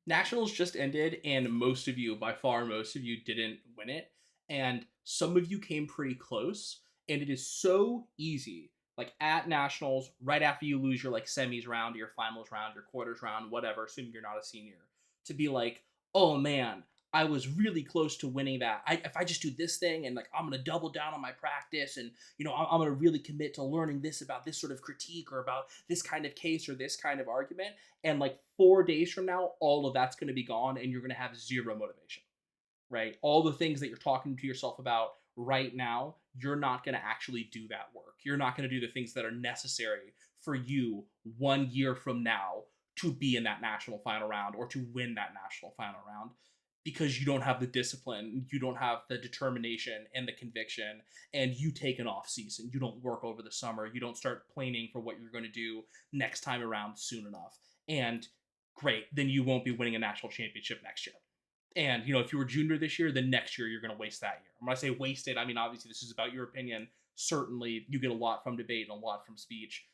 Nationals just ended, and most of you, by far, most of you didn't win it. And some of you came pretty close. And it is so easy, like at Nationals, right after you lose your like semis round, your finals round, your quarters round, whatever, assuming you're not a senior, to be like, oh man, I was really close to winning that. If I just do this thing and like I'm gonna double down on my practice and I'm gonna really commit to learning this about this sort of critique or about this kind of case or this kind of argument, and like 4 days from now all of that's going to be gone and you're going to have zero motivation, right? All the things that you're talking to yourself about right now, you're not going to actually do that work. You're not going to do the things that are necessary for you 1 year from now to be in that national final round or to win that national final round, because you don't have the discipline, you don't have the determination and the conviction, and you take an off season. You don't work over the summer. You don't start planning for what you're going to do next time around soon enough. And great, then you won't be winning a national championship next year. And if you were junior this year, then next year you're going to waste that year. When I say wasted, I mean obviously this is about your opinion. Certainly, you get a lot from debate and a lot from speech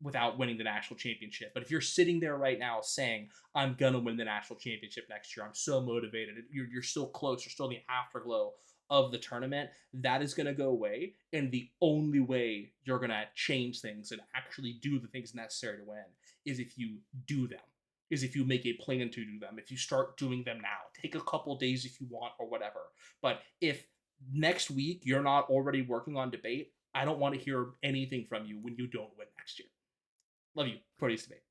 without winning the national championship. But if you're sitting there right now saying, "I'm gonna win the national championship next year. I'm so motivated," you're still close. You're still in the afterglow of the tournament. That is going to go away, and the only way you're going to change things and actually do the things necessary to win is if you do them, is if you make a plan to do them, if you start doing them now. Take a couple days if you want or whatever. But if next week you're not already working on debate, I don't want to hear anything from you when you don't win next year. Love you. Proteus Debate.